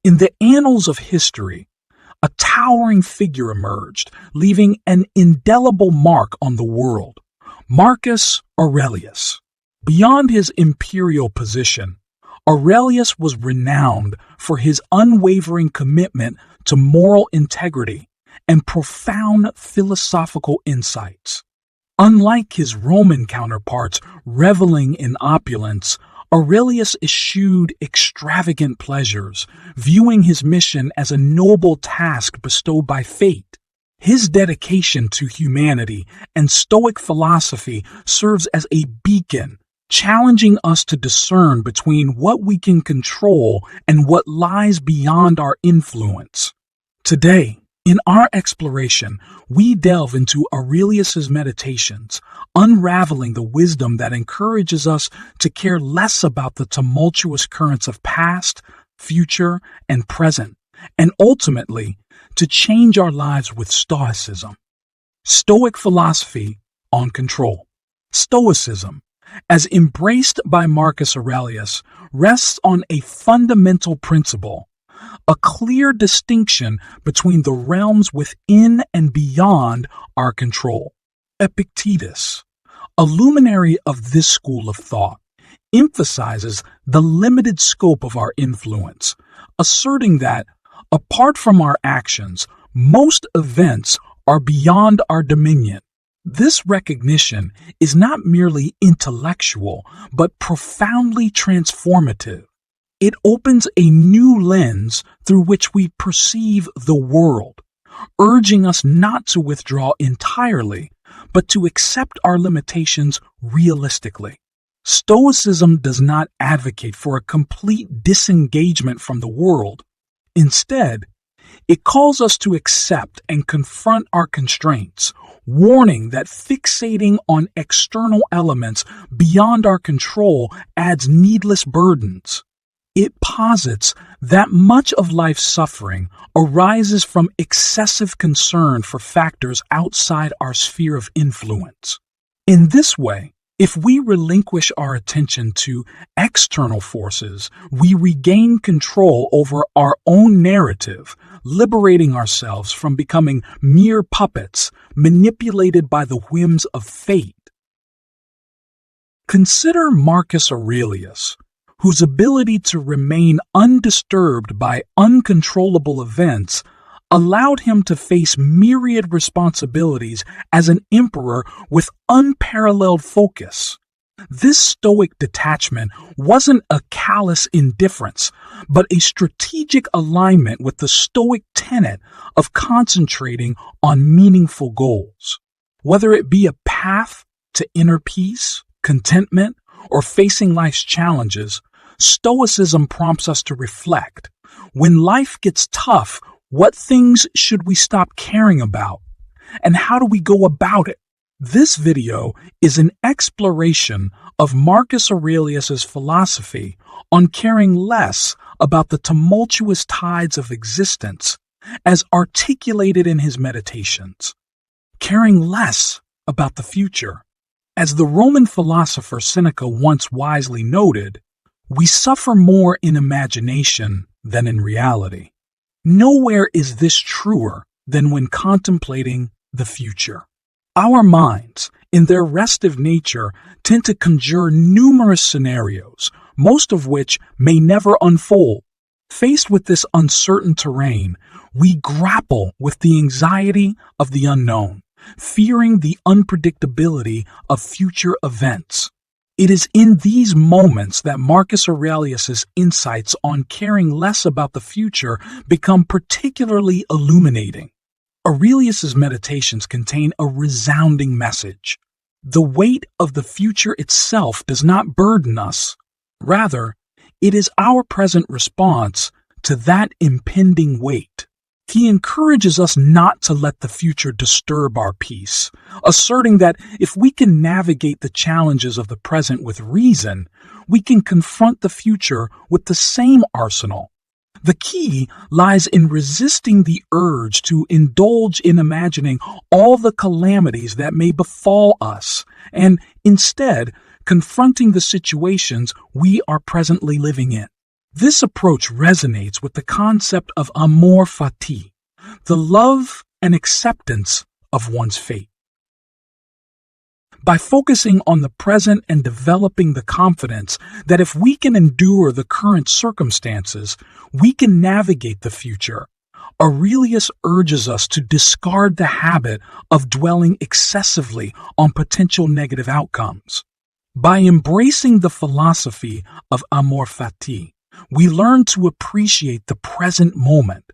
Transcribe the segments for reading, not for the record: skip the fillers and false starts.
In the annals of history, a towering figure emerged, leaving an indelible mark on the world: Marcus Aurelius. Beyond his imperial position, Aurelius was renowned for his unwavering commitment to moral integrity and profound philosophical insights. Unlike his Roman counterparts reveling in opulence, Aurelius eschewed extravagant pleasures, viewing his mission as a noble task bestowed by fate. His dedication to humanity and Stoic philosophy serves as a beacon, challenging us to discern between what we can control and what lies beyond our influence. Today, in our exploration, we delve into Aurelius's meditations, unraveling the wisdom that encourages us to care less about the tumultuous currents of past, future, and present, and ultimately, to change our lives with Stoicism. Stoic philosophy on control. Stoicism, as embraced by Marcus Aurelius, rests on a fundamental principle: a clear distinction between the realms within and beyond our control. Epictetus, a luminary of this school of thought, emphasizes the limited scope of our influence, asserting that, apart from our actions, most events are beyond our dominion. This recognition is not merely intellectual, but profoundly transformative. It opens a new lens through which we perceive the world, urging us not to withdraw entirely, but to accept our limitations realistically. Stoicism does not advocate for a complete disengagement from the world. Instead, it calls us to accept and confront our constraints, warning that fixating on external elements beyond our control adds needless burdens. It posits that much of life's suffering arises from excessive concern for factors outside our sphere of influence. In this way, if we relinquish our attention to external forces, we regain control over our own narrative, liberating ourselves from becoming mere puppets manipulated by the whims of fate. Consider Marcus Aurelius, whose ability to remain undisturbed by uncontrollable events allowed him to face myriad responsibilities as an emperor with unparalleled focus. This stoic detachment wasn't a callous indifference, but a strategic alignment with the stoic tenet of concentrating on meaningful goals. Whether it be a path to inner peace, contentment, or facing life's challenges, Stoicism prompts us to reflect. When life gets tough, what things should we stop caring about? And how do we go about it? This video is an exploration of Marcus Aurelius's philosophy on caring less about the tumultuous tides of existence, as articulated in his meditations. Caring less about the future. As the Roman philosopher Seneca once wisely noted, we suffer more in imagination than in reality. Nowhere is this truer than when contemplating the future. Our minds, in their restive nature, tend to conjure numerous scenarios, most of which may never unfold. Faced with this uncertain terrain, we grapple with the anxiety of the unknown, fearing the unpredictability of future events. It is in these moments that Marcus Aurelius's insights on caring less about the future become particularly illuminating. Aurelius's meditations contain a resounding message. The weight of the future itself does not burden us. Rather, it is our present response to that impending weight. He encourages us not to let the future disturb our peace, asserting that if we can navigate the challenges of the present with reason, we can confront the future with the same arsenal. The key lies in resisting the urge to indulge in imagining all the calamities that may befall us, and instead confronting the situations we are presently living in. This approach resonates with the concept of amor fati, the love and acceptance of one's fate. By focusing on the present and developing the confidence that if we can endure the current circumstances, we can navigate the future, Aurelius urges us to discard the habit of dwelling excessively on potential negative outcomes. By embracing the philosophy of amor fati, we learn to appreciate the present moment,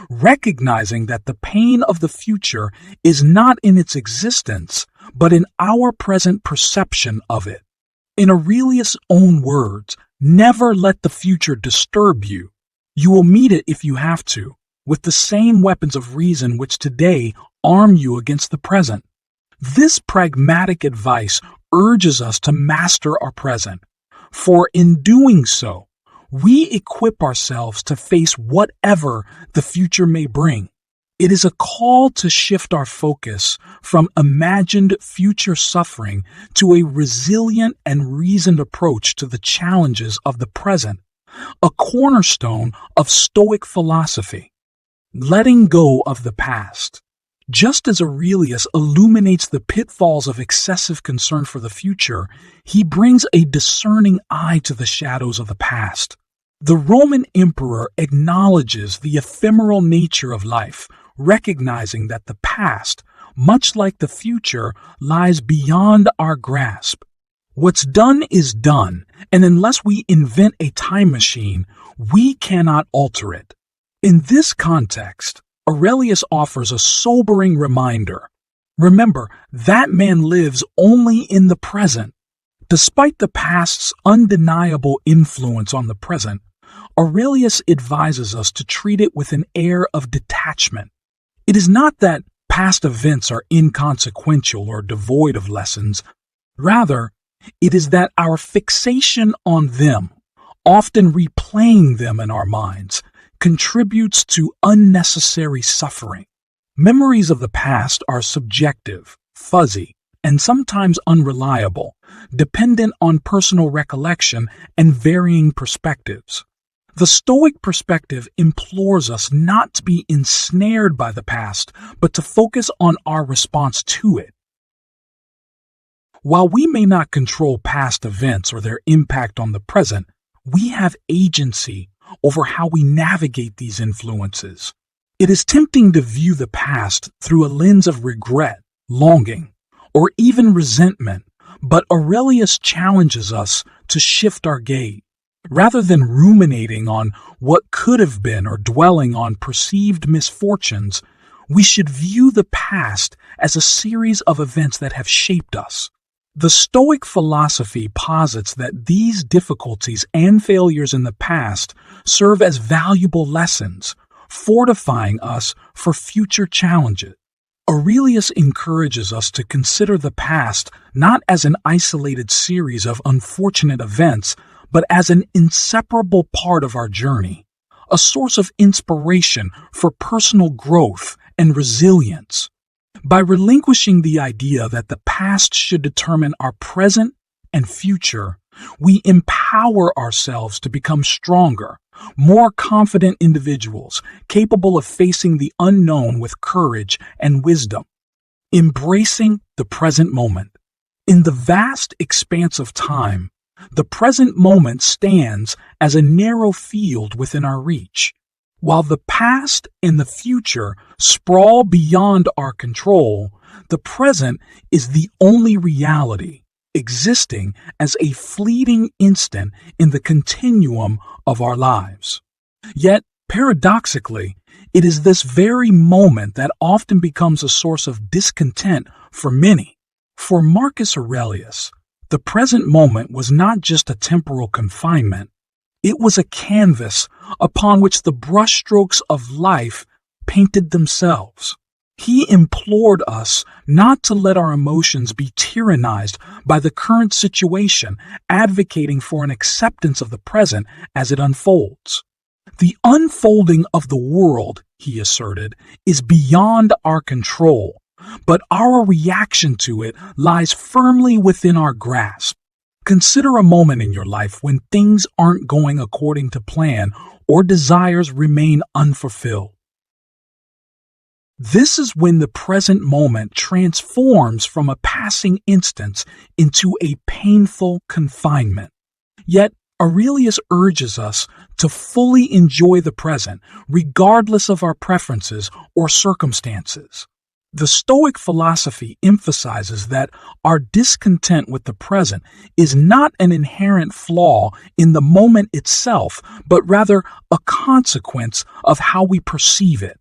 recognizing that the pain of the future is not in its existence, but in our present perception of it. In Aurelius' own words, never let the future disturb you. You will meet it if you have to, with the same weapons of reason which today arm you against the present. This pragmatic advice urges us to master our present, for in doing so, we equip ourselves to face whatever the future may bring. It is a call to shift our focus from imagined future suffering to a resilient and reasoned approach to the challenges of the present, a cornerstone of Stoic philosophy. Letting go of the past. Just as Aurelius illuminates the pitfalls of excessive concern for the future, he brings a discerning eye to the shadows of the past. The Roman emperor acknowledges the ephemeral nature of life, recognizing that the past, much like the future, lies beyond our grasp. What's done is done, and unless we invent a time machine, we cannot alter it. In this context, Aurelius offers a sobering reminder. Remember, that man lives only in the present. Despite the past's undeniable influence on the present, Aurelius advises us to treat it with an air of detachment. It is not that past events are inconsequential or devoid of lessons. Rather, it is that our fixation on them, often replaying them in our minds, contributes to unnecessary suffering. Memories of the past are subjective, fuzzy, and sometimes unreliable, dependent on personal recollection and varying perspectives. The Stoic perspective implores us not to be ensnared by the past, but to focus on our response to it. While we may not control past events or their impact on the present, we have agency over how we navigate these influences. It is tempting to view the past through a lens of regret, longing, or even resentment, but Aurelius challenges us to shift our gaze. Rather than ruminating on what could have been or dwelling on perceived misfortunes, we should view the past as a series of events that have shaped us. The Stoic philosophy posits that these difficulties and failures in the past serve as valuable lessons, fortifying us for future challenges. Aurelius encourages us to consider the past not as an isolated series of unfortunate events, but as an inseparable part of our journey, a source of inspiration for personal growth and resilience. By relinquishing the idea that the past should determine our present and future, we empower ourselves to become stronger, more confident individuals capable of facing the unknown with courage and wisdom. Embracing the present moment. In the vast expanse of time, the present moment stands as a narrow field within our reach. While the past and the future sprawl beyond our control, the present is the only reality, existing as a fleeting instant in the continuum of our lives. Yet, paradoxically, it is this very moment that often becomes a source of discontent for many. For Marcus Aurelius, the present moment was not just a temporal confinement, it was a canvas upon which the brushstrokes of life painted themselves. He implored us not to let our emotions be tyrannized by the current situation, advocating for an acceptance of the present as it unfolds. The unfolding of the world, he asserted, is beyond our control, but our reaction to it lies firmly within our grasp. Consider a moment in your life when things aren't going according to plan or desires remain unfulfilled. This is when the present moment transforms from a passing instance into a painful confinement. Yet, Aurelius urges us to fully enjoy the present, regardless of our preferences or circumstances. The Stoic philosophy emphasizes that our discontent with the present is not an inherent flaw in the moment itself, but rather a consequence of how we perceive it.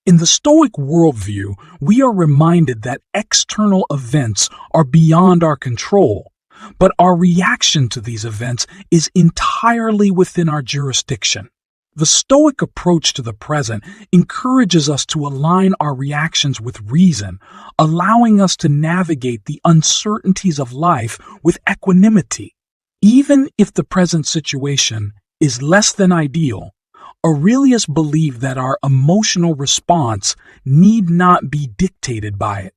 In the Stoic worldview, we are reminded that external events are beyond our control, but our reaction to these events is entirely within our jurisdiction. The Stoic approach to the present encourages us to align our reactions with reason, allowing us to navigate the uncertainties of life with equanimity. Even if the present situation is less than ideal, Aurelius believed that our emotional response need not be dictated by it.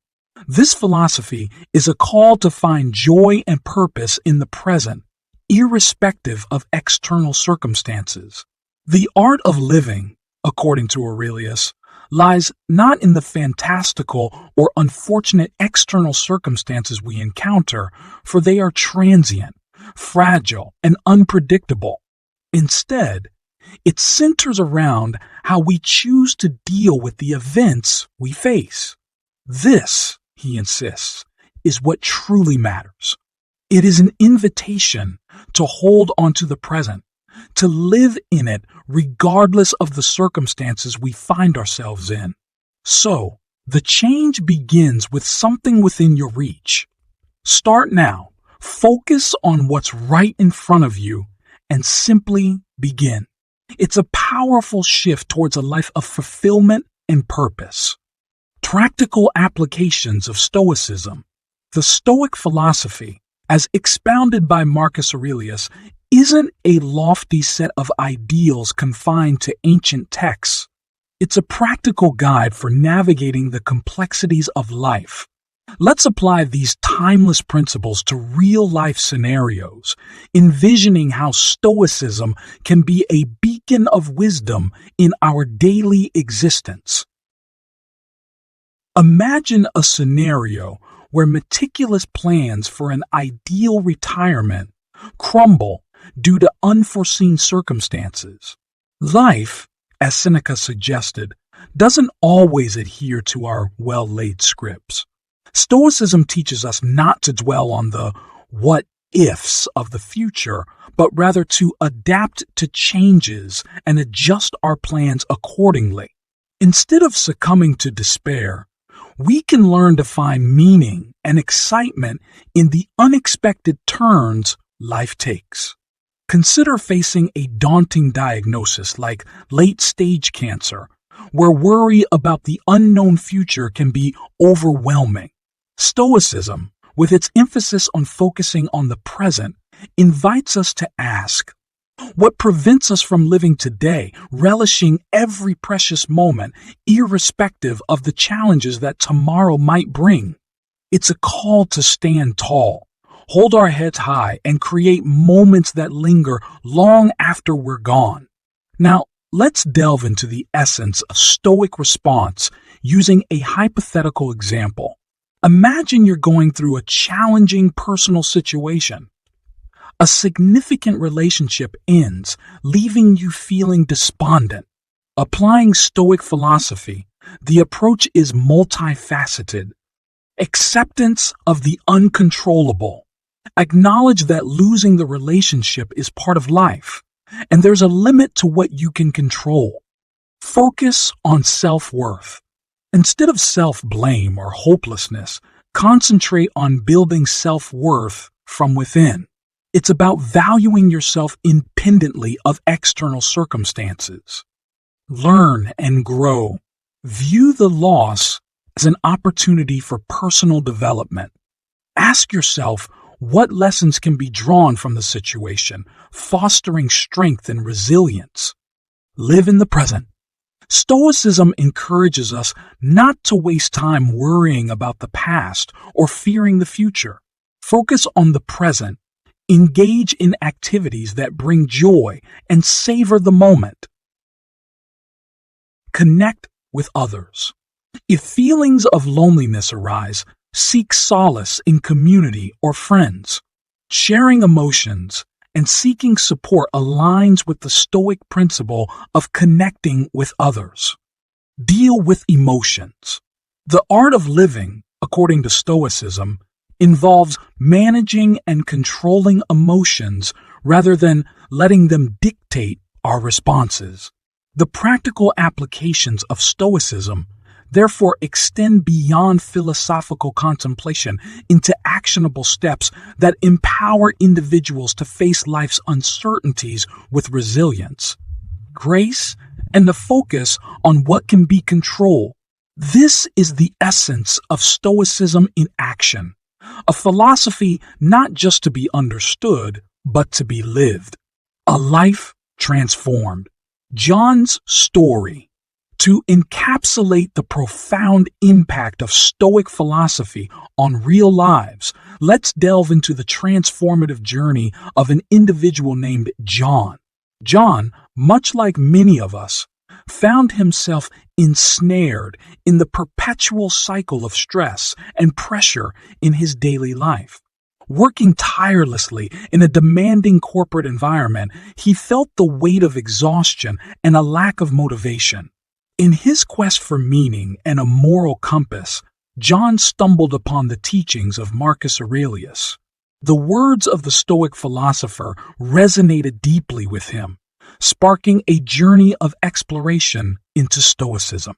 This philosophy is a call to find joy and purpose in the present, irrespective of external circumstances. The art of living, according to Aurelius, lies not in the fantastical or unfortunate external circumstances we encounter, for they are transient, fragile, and unpredictable. Instead, it centers around how we choose to deal with the events we face. This, he insists, is what truly matters. It is an invitation to hold onto the present, to live in it regardless of the circumstances we find ourselves in. So, the change begins with something within your reach. Start now, focus on what's right in front of you, and simply begin. It's a powerful shift towards a life of fulfillment and purpose. Practical applications of Stoicism. The Stoic philosophy, as expounded by Marcus Aurelius, isn't a lofty set of ideals confined to ancient texts. It's a practical guide for navigating the complexities of life. Let's apply these timeless principles to real-life scenarios, envisioning how Stoicism can be a beacon of wisdom in our daily existence. Imagine a scenario where meticulous plans for an ideal retirement crumble due to unforeseen circumstances. Life, as Seneca suggested, doesn't always adhere to our well-laid scripts. Stoicism teaches us not to dwell on the what-ifs of the future, but rather to adapt to changes and adjust our plans accordingly. Instead of succumbing to despair, we can learn to find meaning and excitement in the unexpected turns life takes. Consider facing a daunting diagnosis like late-stage cancer, where worry about the unknown future can be overwhelming. Stoicism, with its emphasis on focusing on the present, invites us to ask, what prevents us from living today, relishing every precious moment, irrespective of the challenges that tomorrow might bring? It's a call to stand tall, hold our heads high, and create moments that linger long after we're gone. Now, let's delve into the essence of Stoic response using a hypothetical example. Imagine you're going through a challenging personal situation. A significant relationship ends, leaving you feeling despondent. Applying Stoic philosophy, the approach is multifaceted. Acceptance of the uncontrollable. Acknowledge that losing the relationship is part of life, and there's a limit to what you can control. Focus on self-worth. Instead of self-blame or hopelessness, concentrate on building self-worth from within. It's about valuing yourself independently of external circumstances. Learn and grow. View the loss as an opportunity for personal development. Ask yourself what lessons can be drawn from the situation, fostering strength and resilience. Live in the present. Stoicism encourages us not to waste time worrying about the past or fearing the future. Focus on the present, Engage in activities that bring joy and savor the moment. Connect with others. If feelings of loneliness arise, seek solace in community or friends. Sharing emotions and seeking support aligns with the Stoic principle of connecting with others. Deal with emotions. The art of living, according to Stoicism, involves managing and controlling emotions rather than letting them dictate our responses. The practical applications of Stoicism therefore extend beyond philosophical contemplation into actionable steps that empower individuals to face life's uncertainties with resilience, grace, and the focus on what can be controlled. This is the essence of Stoicism in action, a philosophy not just to be understood, but to be lived, a life transformed. John's story. To encapsulate the profound impact of Stoic philosophy on real lives, let's delve into the transformative journey of an individual named John. John, much like many of us, found himself ensnared in the perpetual cycle of stress and pressure in his daily life. Working tirelessly in a demanding corporate environment, he felt the weight of exhaustion and a lack of motivation. In his quest for meaning and a moral compass, John stumbled upon the teachings of Marcus Aurelius. The words of the Stoic philosopher resonated deeply with him, sparking a journey of exploration into Stoicism.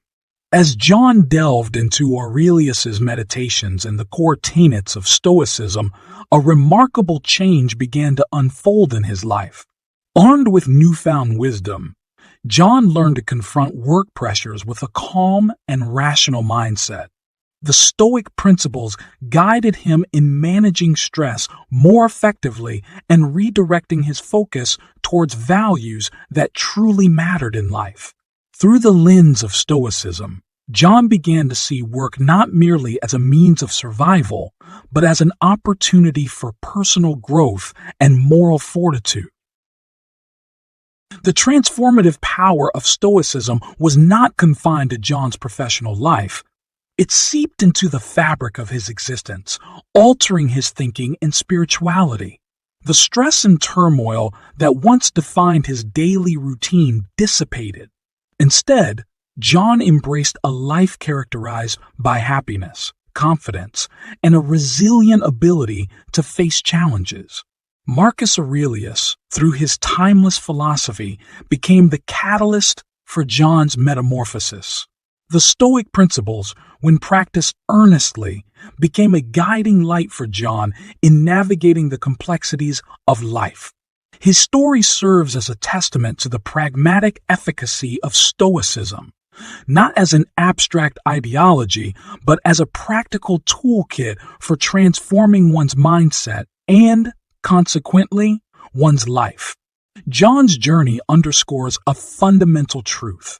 As John delved into Aurelius's meditations and the core tenets of Stoicism, a remarkable change began to unfold in his life. Armed with newfound wisdom, John learned to confront work pressures with a calm and rational mindset. The Stoic principles guided him in managing stress more effectively and redirecting his focus towards values that truly mattered in life. Through the lens of Stoicism, John began to see work not merely as a means of survival, but as an opportunity for personal growth and moral fortitude. The transformative power of Stoicism was not confined to John's professional life. It seeped into the fabric of his existence, altering his thinking and spirituality. The stress and turmoil that once defined his daily routine dissipated. Instead, John embraced a life characterized by happiness, confidence, and a resilient ability to face challenges. Marcus Aurelius, through his timeless philosophy, became the catalyst for John's metamorphosis. The Stoic principles, when practiced earnestly, became a guiding light for John in navigating the complexities of life. His story serves as a testament to the pragmatic efficacy of Stoicism, not as an abstract ideology, but as a practical toolkit for transforming one's mindset and, consequently, one's life. John's journey underscores a fundamental truth,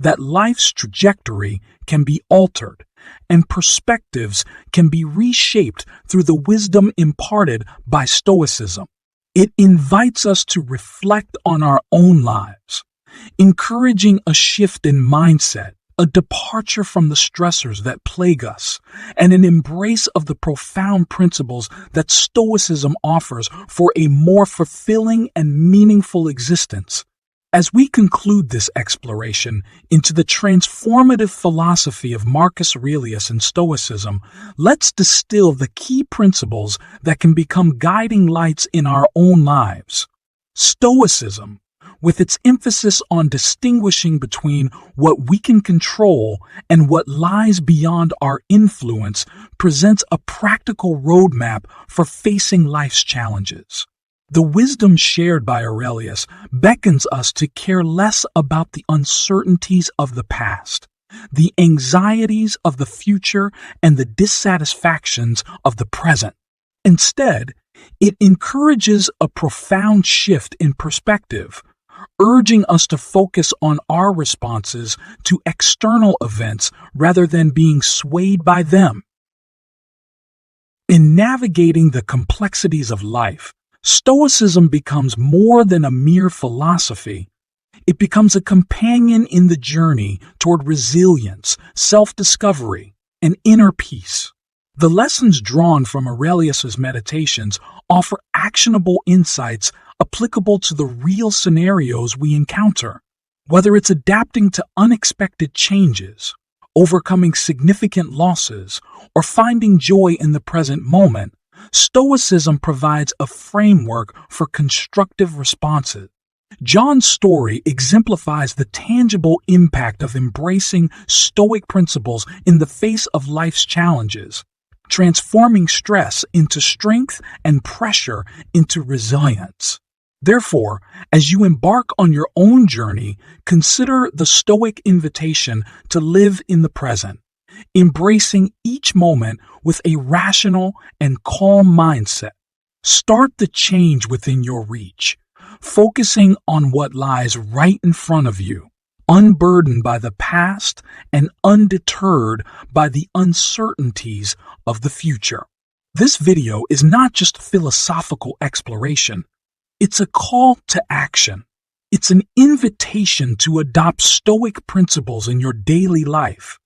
that life's trajectory can be altered and perspectives can be reshaped through the wisdom imparted by Stoicism. It invites us to reflect on our own lives, encouraging a shift in mindset, a departure from the stressors that plague us, and an embrace of the profound principles that Stoicism offers for a more fulfilling and meaningful existence. As we conclude this exploration into the transformative philosophy of Marcus Aurelius and Stoicism, let's distill the key principles that can become guiding lights in our own lives. Stoicism, with its emphasis on distinguishing between what we can control and what lies beyond our influence, presents a practical roadmap for facing life's challenges. The wisdom shared by Aurelius beckons us to care less about the uncertainties of the past, the anxieties of the future, and the dissatisfactions of the present. Instead, it encourages a profound shift in perspective, urging us to focus on our responses to external events rather than being swayed by them. In navigating the complexities of life, Stoicism becomes more than a mere philosophy. It becomes a companion in the journey toward resilience, self-discovery, and inner peace. The lessons drawn from Aurelius's meditations offer actionable insights applicable to the real scenarios we encounter. Whether it's adapting to unexpected changes, overcoming significant losses, or finding joy in the present moment, Stoicism provides a framework for constructive responses. John's story exemplifies the tangible impact of embracing Stoic principles in the face of life's challenges, transforming stress into strength and pressure into resilience. Therefore, as you embark on your own journey, consider the Stoic invitation to live in the present, embracing each moment with a rational and calm mindset. Start the change within your reach, focusing on what lies right in front of you, unburdened by the past and undeterred by the uncertainties of the future. This video is not just philosophical exploration. It's a call to action. It's an invitation to adopt Stoic principles in your daily life,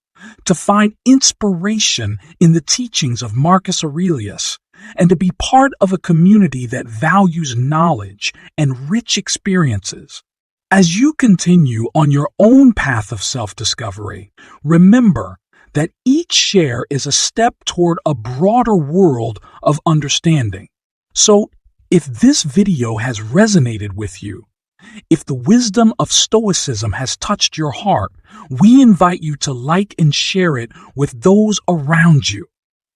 to find inspiration in the teachings of Marcus Aurelius, and to be part of a community that values knowledge and rich experiences. As you continue on your own path of self-discovery, remember that each share is a step toward a broader world of understanding. So, if this video has resonated with you, if the wisdom of Stoicism has touched your heart, we invite you to like and share it with those around you.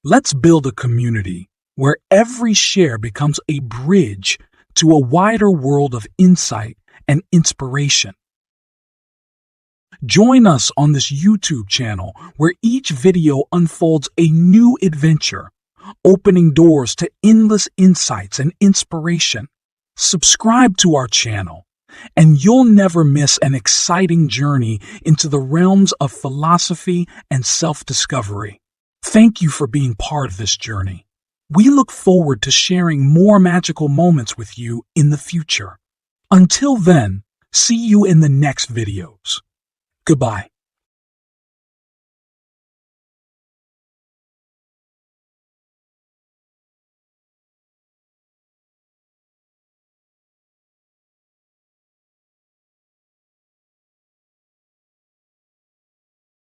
Let's build a community where every share becomes a bridge to a wider world of insight and inspiration. Join us on this YouTube channel where each video unfolds a new adventure, opening doors to endless insights and inspiration. Subscribe to our channel, and you'll never miss an exciting journey into the realms of philosophy and self-discovery. Thank you for being part of this journey. We look forward to sharing more magical moments with you in the future. Until then, see you in the next videos. Goodbye.